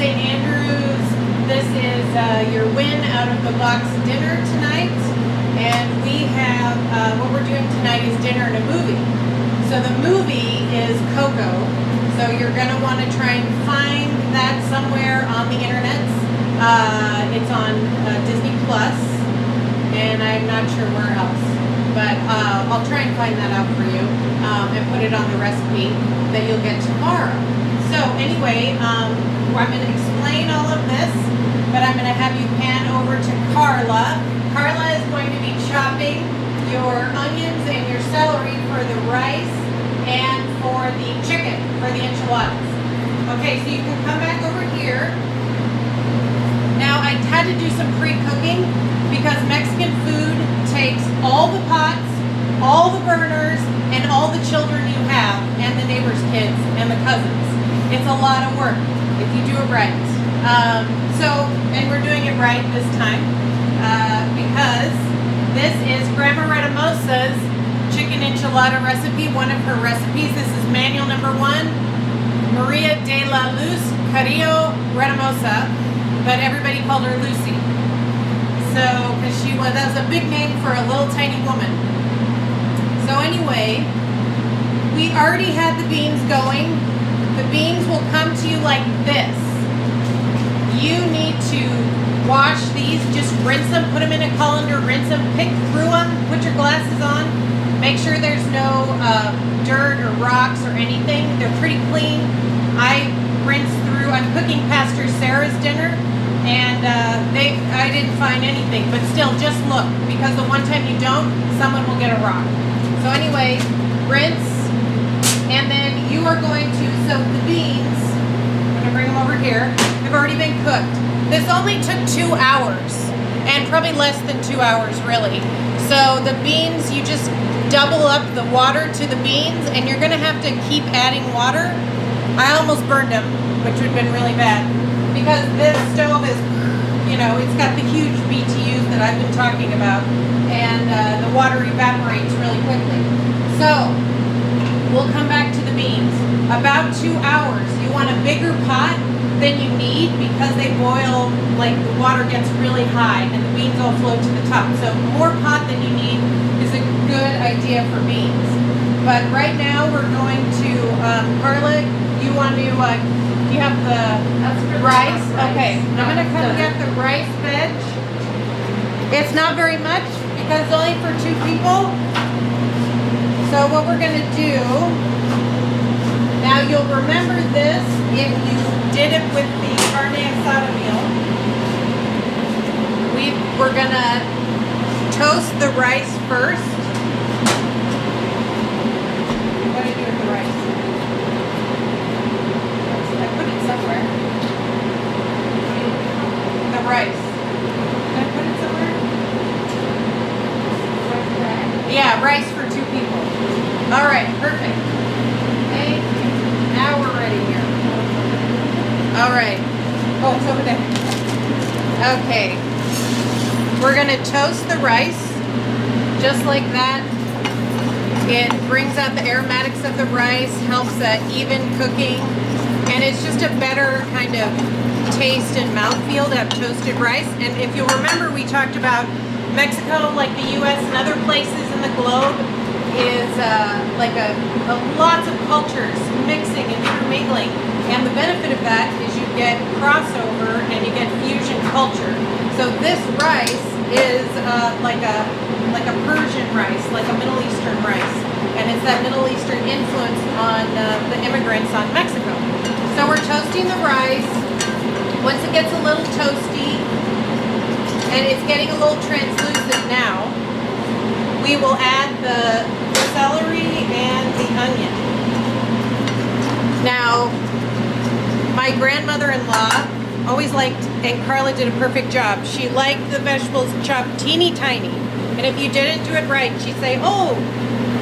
St. Andrews. This is your win out of the box dinner tonight. And we have, what we're doing tonight is dinner and a movie. So the movie is Coco. So you're going to want to try and find that somewhere on the internet. It's on Disney Plus, and I'm not sure where else. But I'll try and find that out for you and put it on the recipe that you'll get tomorrow. So anyway, I'm going to explain all of this, but I'm going to have you pan over to Carla. Carla is going to be chopping your onions and your celery for the rice and for the chicken, for the enchiladas. Okay, so you can come back over here. Now, I had to do some pre-cooking because Mexican food takes all the pots, all the burners, and all the children you have, and the neighbors' kids, and the cousins. It's a lot of work if you do it right. And we're doing it right this time because this is Grandma Redamosa's chicken enchilada recipe, one of her recipes. This is manual number 1, Maria de la Luz Carrillo Redamosa, but everybody called her Lucy. So, because that was a big name for a little tiny woman. So anyway, we already had the beans going. The beans will come to you like this. You need to wash these, just rinse them, put them in a colander, rinse them, pick through them, put your glasses on. Make sure there's no dirt or rocks or anything. They're pretty clean. I rinsed through. I'm cooking Pastor Sarah's dinner, and I didn't find anything. But still, just look, because the one time you don't, someone will get a rock. So anyway, rinse, and then you are going to soak the beans. I'm going to bring them over here. They've already been cooked. This only took 2 hours, and probably less than 2 hours, really. So the beans, you just double up the water to the beans, and you're going to have to keep adding water. I almost burned them, which would have been really bad, because this stove is, it's got the huge BTUs that I've been talking about, and the water evaporates really quickly. So we'll come back to the beans. About 2 hours. You want a bigger pot than you need because they boil, like the water gets really high and the beans all float to the top. So more pot than you need is a good idea for beans. But right now we're going to, Carla, you want to, you have the rice? Okay, I'm going to come get the rice veg. It's not very much because it's only for 2 people. So what we're going to do, now you'll remember this if you did it with the carne asada meal. We're going to toast the rice first. What do I do with the rice? I put it somewhere. The rice. Did I put it somewhere? Yeah, rice for 2 people. All right, perfect. Okay, now we're ready here. All right. Oh, it's over there. Okay. We're going to toast the rice just like that. It brings out the aromatics of the rice, helps even cooking, and it's just a better kind of taste and mouthfeel to have toasted rice. And if you'll remember, we talked about Mexico, like the U.S. and other places in the globe, is like lots of cultures mixing and intermingling, and the benefit of that is you get crossover and you get fusion culture. So this rice is like a Persian rice, like a Middle Eastern rice, and it's that Middle Eastern influence on the immigrants on Mexico. So we're toasting the rice. Once it gets a little toasty and it's getting a little translucent now, we will add the celery and the onion. Now, my grandmother-in-law always liked, and Carla did a perfect job, she liked the vegetables chopped teeny tiny. And if you didn't do it right, she'd say, oh,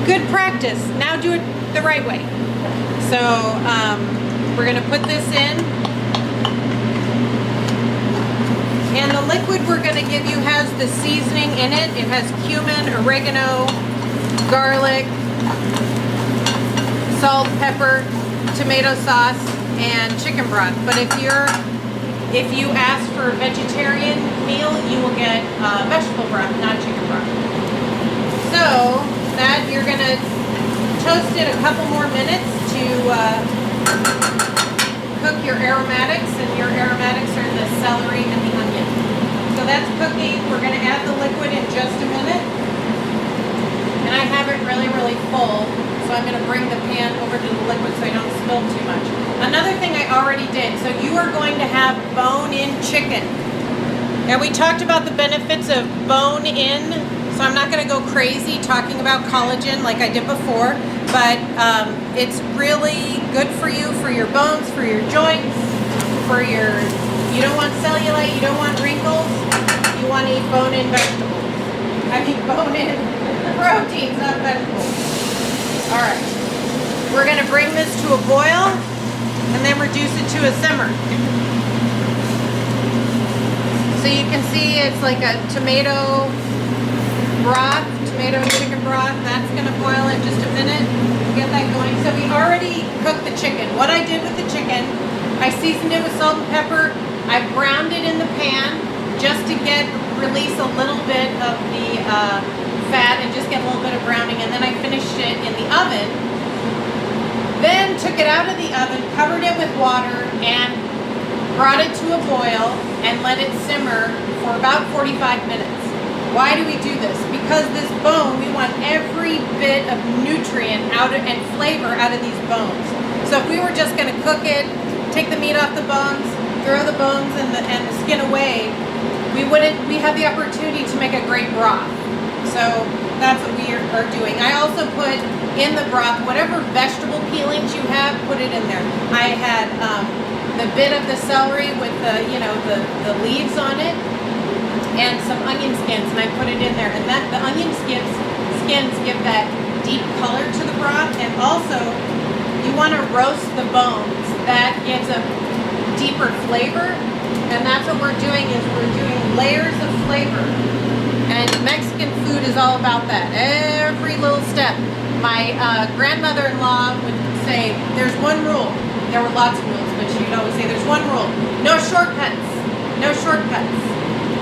good practice, now do it the right way. So we're going to put this in. And the liquid we're going to give you has the seasoning in it. It has cumin, oregano, garlic, salt, pepper, tomato sauce, and chicken broth. But if you're If you ask for a vegetarian meal, you will get vegetable broth, not chicken broth. So that you're gonna toast it a couple more minutes to cook your aromatics, and your aromatics are the celery and the onion. So that's cooking. We're gonna add the liquid in just a minute. And I have it really, really full, so I'm gonna bring the pan over to the liquid so I don't spill too much. Another thing I already did, so you are going to have bone-in chicken. Now we talked about the benefits of bone-in, so I'm not gonna go crazy talking about collagen like I did before, but it's really good for you, for your bones, for your joints, for your, you don't want cellulite, you don't want wrinkles, you want to eat bone-in vegetables. I mean bone-in proteins, not vegetables. All right, we're gonna bring this to a boil and then reduce it to a simmer. So you can see it's like a tomato broth, tomato chicken broth. That's gonna boil in just a minute. Get that going. So we already cooked the chicken. What I did with the chicken, I seasoned it with salt and pepper. I browned it in the pan just to release a little bit of the fat and just get a little bit of browning, and then I finished it in the oven. Then took it out of the oven, covered it with water, and brought it to a boil and let it simmer for about 45 minutes. Why do we do this? Because this bone, we want every bit of nutrient and flavor out of these bones. So if we were just gonna cook it, take the meat off the bones, throw the bones and the skin away, we have the opportunity to make a great broth. So that's what we are doing. I also put in the broth whatever vegetable peelings you have, put it in there. I had the bit of the celery with the leaves on it, and some onion skins, and I put it in there. And that the onion skins give that deep color to the broth, and also you want to roast the bones. That gives a deeper flavor, and that's what we're doing. Is we're doing layers of flavor. And Mexican food is all about that. Every little step. My grandmother-in-law would say, there's one rule. There were lots of rules, but she would always say, there's one rule. No shortcuts. No shortcuts.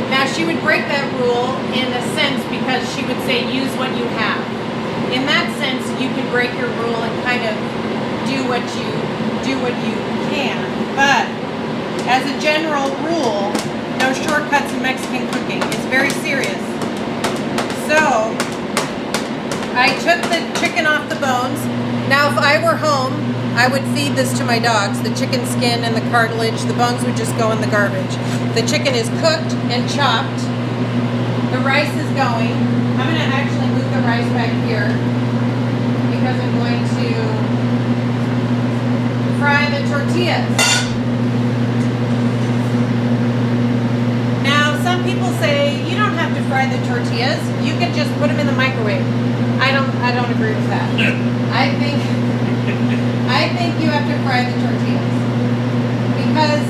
Now, she would break that rule in a sense because she would say, use what you have. In that sense, you could break your rule and kind of do what you can. But as a general rule, no shortcuts in Mexican cooking. It's very serious. So, I took the chicken off the bones. Now, if I were home, I would feed this to my dogs. The chicken skin and the cartilage, the bones would just go in the garbage. The chicken is cooked and chopped. The rice is going. I'm going to actually move the rice back here because I'm going to fry the tortillas. Some people say you don't have to fry the tortillas. You can just put them in the microwave. I don't agree with that. I think you have to fry the tortillas because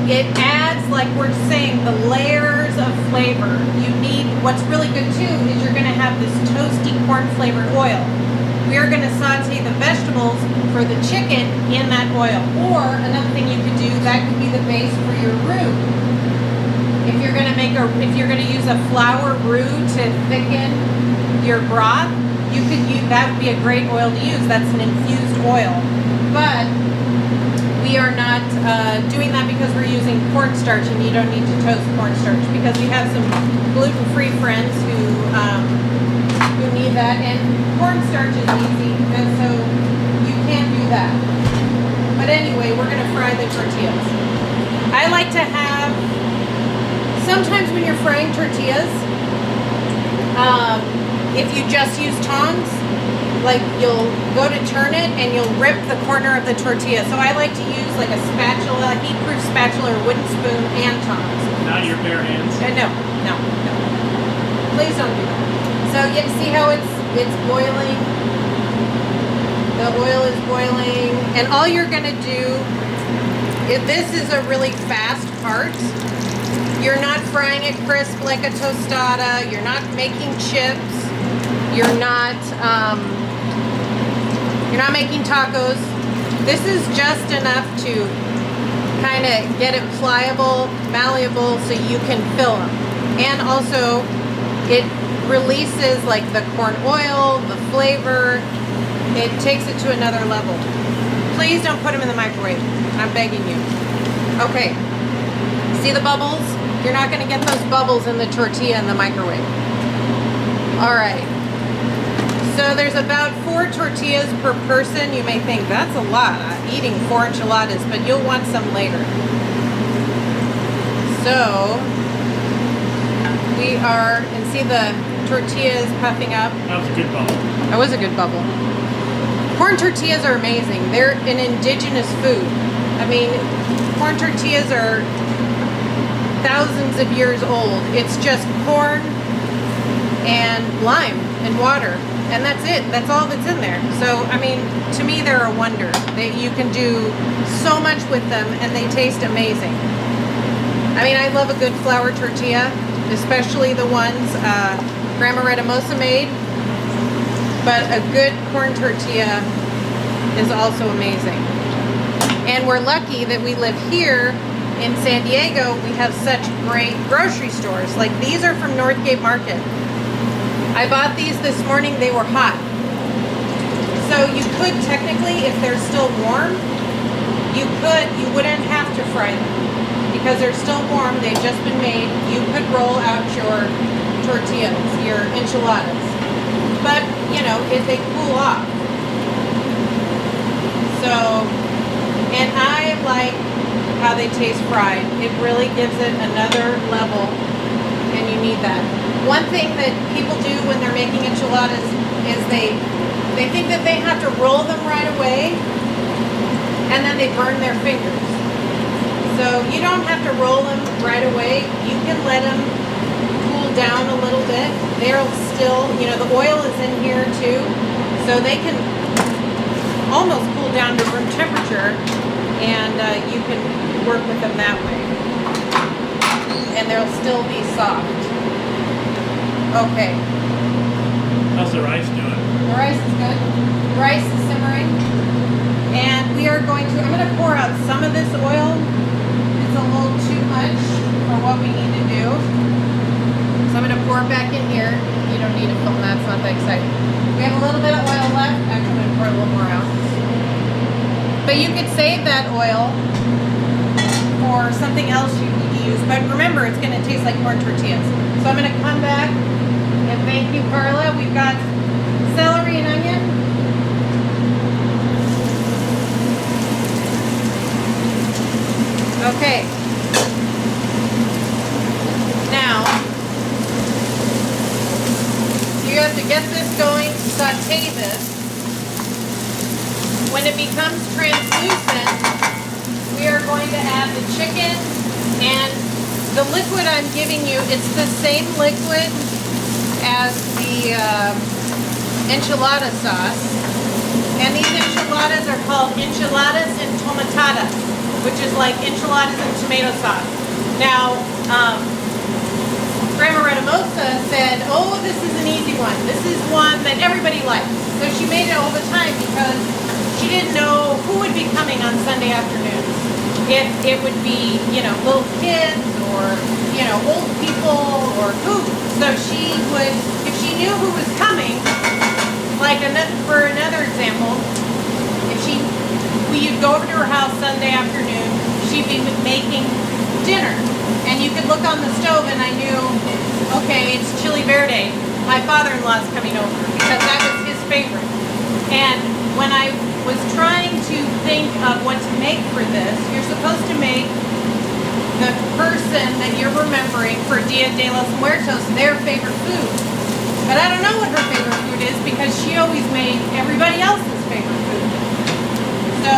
it adds, like we're saying, the layers of flavor. You need, what's really good too is you're going to have this toasty corn flavored oil. We are going to saute the vegetables for the chicken in that oil. Or another thing you could do, that could be the base for your roux. If you're going to use a flour roux to thicken your broth, you could use, that would be a great oil to use. That's an infused oil. But we are not doing that because we're using cornstarch, and you don't need to toast cornstarch because we have some gluten-free friends who need that, and cornstarch is easy, and so you can't do that. But anyway, we're going to fry the tortillas. I like to have, sometimes when you're frying tortillas, if you just use tongs, like you'll go to turn it and you'll rip the corner of the tortilla. So I like to use like a spatula, a heat-proof spatula or wooden spoon and tongs. Not your bare hands? No. Please don't do that. So you see how it's boiling? The oil is boiling. And all you're gonna do, if this is a really fast part, you're not frying it crisp like a tostada, you're not making chips, you're not making tacos. This is just enough to kind of get it pliable, malleable, so you can fill them. And also, it releases like the corn oil, the flavor. It takes it to another level. Please don't put them in the microwave. I'm begging you. Okay. See the bubbles? You're not going to get those bubbles in the tortilla in the microwave. All right. So there's about 4 tortillas per person. You may think that's a lot, eating 4 enchiladas, but you'll want some later. So we are, and see the tortillas puffing up. That was a good bubble. That was a good bubble. Corn tortillas are amazing. They're an indigenous food. I mean, corn tortillas are thousands of years old. It's just corn and lime and water. And that's it. That's all that's in there. So, I mean, to me, they're a wonder. You can do so much with them, and they taste amazing. I mean, I love a good flour tortilla, especially the ones Grandma Redamosa made. But a good corn tortilla is also amazing. And we're lucky that we live here in San Diego. We have such great grocery stores. Like, these are from Northgate Market. I bought these this morning. They were hot. So you could technically, if they're still warm, you wouldn't have to fry them. Because they're still warm, they've just been made. You could roll out your tortillas, your enchiladas. But, you know, if they cool off. So, and I like how they taste fried. It really gives it another level, and you need that. One thing that people do when they're making enchiladas is they think that they have to roll them right away, and then they burn their fingers. So you don't have to roll them right away. You can let them cool down a little bit. They'll still, you know, the oil is in here too, so they can almost cool down to room temperature, and you can work with them that way. And they'll still be soft. Okay. How's the rice doing? The rice is good. The rice is simmering. And we are going to, I'm going to pour out some of this oil. It's a little too much for what we need to do. So I'm going to pour it back in here. You don't need to film that, it's not that exciting. We have a little bit of oil left. Actually, I'm going to pour a little more out. But you could save that oil for something else you could use. But remember, it's going to taste like corn tortillas. So I'm going to come back. And thank you, Carla. We've got celery and onion. Okay. Now, you have to get this going, saute this. When it becomes translucent, we are going to add the chicken, and the liquid I'm giving you, it's the same liquid as the enchilada sauce. And these enchiladas are called enchiladas and tomatadas, which is like enchiladas and tomato sauce. Now, Grandma Redamosa said, oh, this is an easy one. This is one that everybody likes. So she made it all the time because she didn't know who would be coming on Sunday afternoons. If it would be, you know, little kids or, you know, old people or who. So she would, if she knew who was coming, like for another example, if we'd go over to her house Sunday afternoon, she'd be making dinner. And you could look on the stove and I knew, okay, it's chili verde. My father-in-law's coming over because that was his favorite. And when I was trying to think of what to make for this, you're supposed to make the person that you're remembering for Dia de los Muertos their favorite food. But I don't know what her favorite food is because she always made everybody else's favorite food. So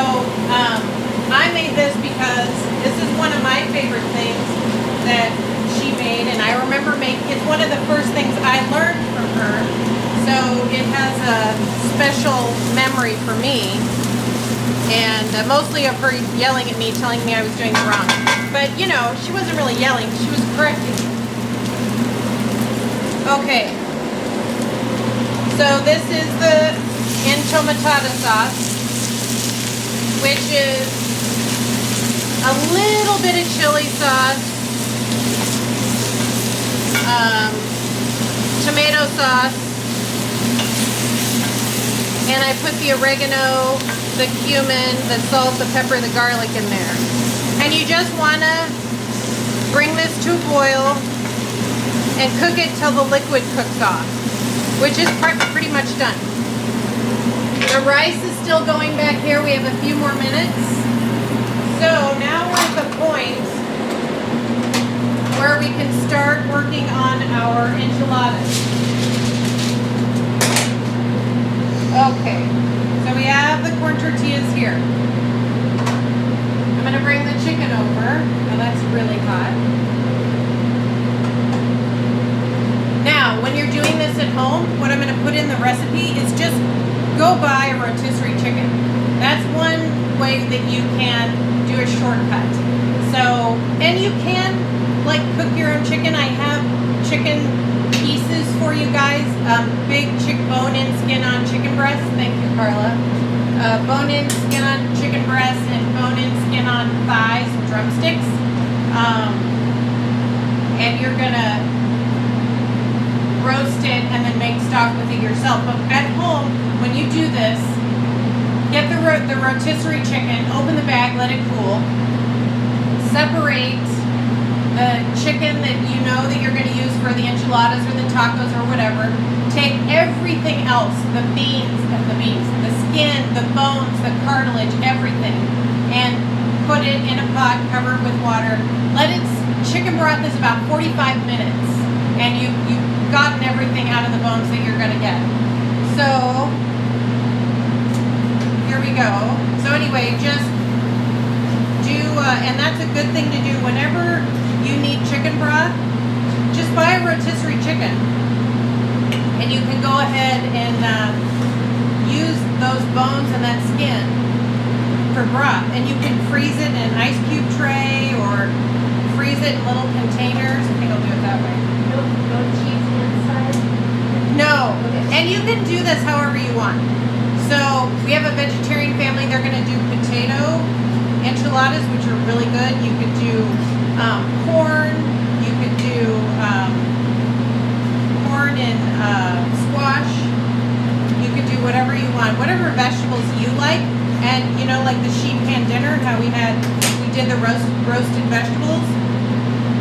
I made this because this is one of my favorite things that she made, and I remember it's one of the first things I learned from her. So it has a special memory for me, and mostly of her yelling at me, telling me I was doing it wrong. But, you know, she wasn't really yelling, she was correcting me. Okay. So this is the enchiladas sauce, which is a little bit of chili sauce, tomato sauce, and I put the oregano, the cumin, the salt, the pepper, the garlic in there. And you just want to bring this to a boil and cook it till the liquid cooks off, which is pretty much done. The rice is still going back here. We have a few more minutes. So now we're at the point where we can start working on our enchiladas. Okay, so we have the corn tortillas here. I'm going to bring the chicken over. Now that's really hot. Now, when you're doing this at home, what I'm going to put in the recipe is just go buy a rotisserie chicken. That's one way that you can do a shortcut. So, and you can like cook your own chicken. I have chicken pieces for you guys. Big bone-in skin on chicken breast. Thank you, Carla. Bone-in skin on chicken breast and bone-in skin on thighs and drumsticks. And you're gonna roast it and then make stock with it yourself. But at home, when you do this, get the rotisserie chicken, open the bag, let it cool. Separate the chicken that you know that you're going to use for the enchiladas or the tacos or whatever. Take everything else, the skin, the bones, the cartilage, everything, and put it in a pot, cover it with water. Chicken broth is about 45 minutes, and you've gotten everything out of the bones that you're going to get. So, here we go. So anyway, just do, and that's a good thing to do whenever you need chicken broth. Just buy a rotisserie chicken, and you can go ahead and use those bones and that skin for broth. And you can freeze it in an ice cube tray or freeze it in little containers. I think I'll do it that way. No cheese inside? No, and you can do this however you want. So we have a vegetarian family. They're going to do potato enchiladas, which are really good. You could do corn. You could do corn and squash. You could do whatever you want, whatever vegetables you like. And you know, like the sheet pan dinner, how we did the roasted vegetables.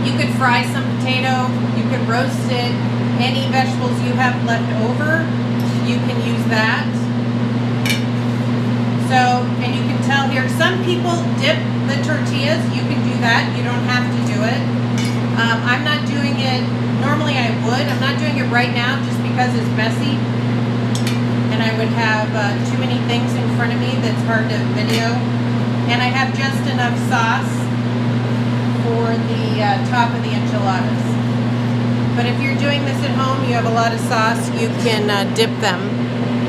You could fry some potato. You could roast it. Any vegetables you have left over, you can use that. So, and you can tell here, some people dip the tortillas. You can do that. You don't have to do it. I'm not doing it. Normally I would. I'm not doing it right now just because it's messy. And I would have too many things in front of me that's hard to video. And I have just enough sauce for the top of the enchiladas. But if you're doing this at home, you have a lot of sauce, you can dip them,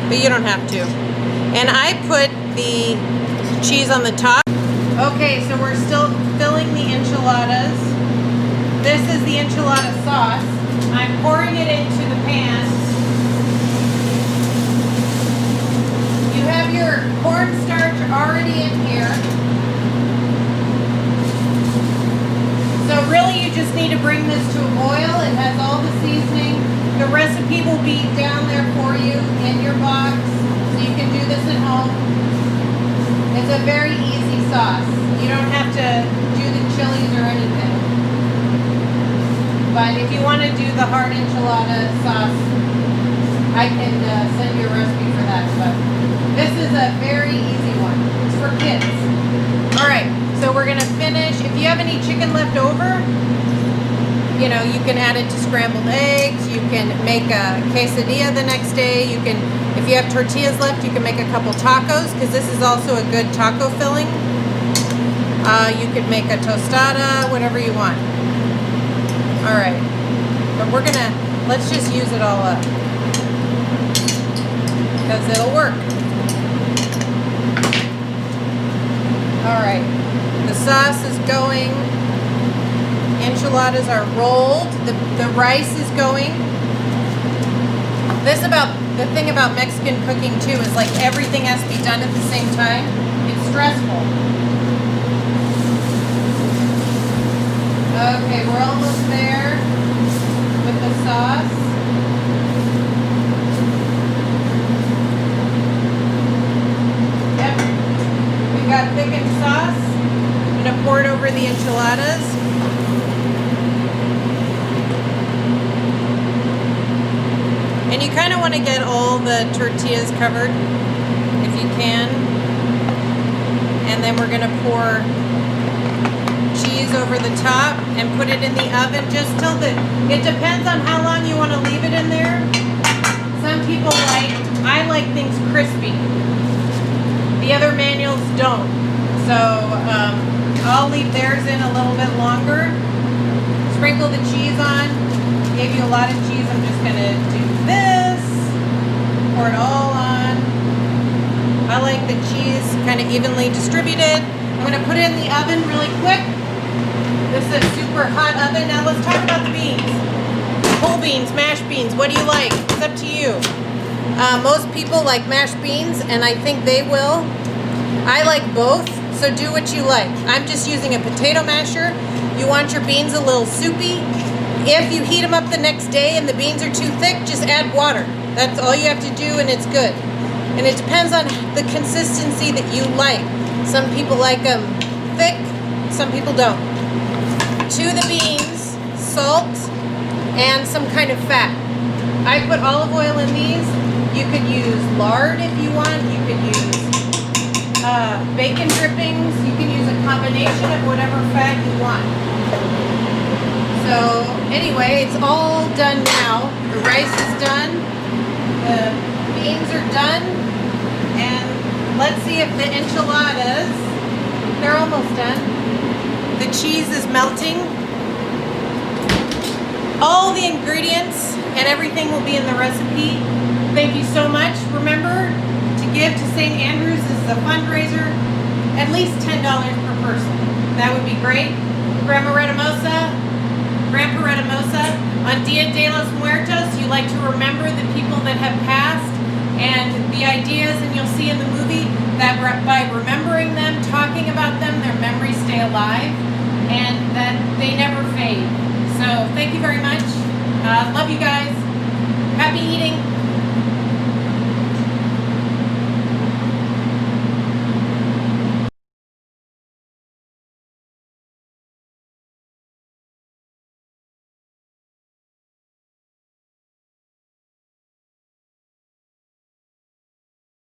but you don't have to. And I put the cheese on the top. Okay, so we're still filling the enchiladas. This is the enchilada sauce. I'm pouring it into the pan. You have your cornstarch already in here. So really you just need to bring this to a boil. It has all the seasoning. The recipe will be down there for you in your box, so you can do this at home. It's a very easy sauce. You don't have to do the chilies or anything. But if you want to do the hard enchilada sauce, I can send you a recipe for that. But this is a very easy one. It's for kids. All right, so we're gonna finish. If you have any chicken left over, you know, you can add it to scrambled eggs. You can make a quesadilla the next day. You can, if you have tortillas left, you can make a couple tacos, because this is also a good taco filling. You could make a tostada, whatever you want. All right, but let's just use it all up, because it'll work. All right, the sauce is going. Enchiladas are rolled. The rice is going. The thing about Mexican cooking too is like everything has to be done at the same time. It's stressful. Okay, we're almost there with the sauce. Yep, we've got thickened sauce. I'm gonna pour it over the enchiladas. And you kind of want to get all the tortillas covered if you can. And then we're gonna pour cheese over the top and put it in the oven just till it depends on how long you want to leave it in there. Some people I like things crispy. The other manuals don't. So I'll leave theirs in a little bit longer. Sprinkle the cheese on. Gave you a lot of cheese. I'm just gonna do this. Pour it all on. I like the cheese kind of evenly distributed. I'm gonna put it in the oven really quick. This is a super hot oven. Now let's talk about the beans. Whole beans, mashed beans, what do you like? It's up to you. Most people like mashed beans, and I think they will. I like both, so do what you like. I'm just using a potato masher. You want your beans a little soupy. If you heat them up the next day and the beans are too thick, just add water. That's all you have to do, and it's good. And it depends on the consistency that you like. Some people like them thick, some people don't. To the beans, salt, and some kind of fat. I put olive oil in these. You could use lard if you want. You could use bacon drippings. You can use a combination of whatever fat you want. So anyway, it's all done now. The rice is done. The beans are done. And let's see if the enchiladas, they're almost done. The cheese is melting. All the ingredients and everything will be in the recipe. Thank you so much. Remember to give to St. Andrews. This is a fundraiser. At least $10 per person. That would be great. Grandpa Redamosa, on Dia de los Muertos, you like to remember the people that have passed and the ideas, and you'll see in the movie that by remembering them, talking about them, their memories stay alive and that they never fade. So thank you very much. Love you guys. Happy eating.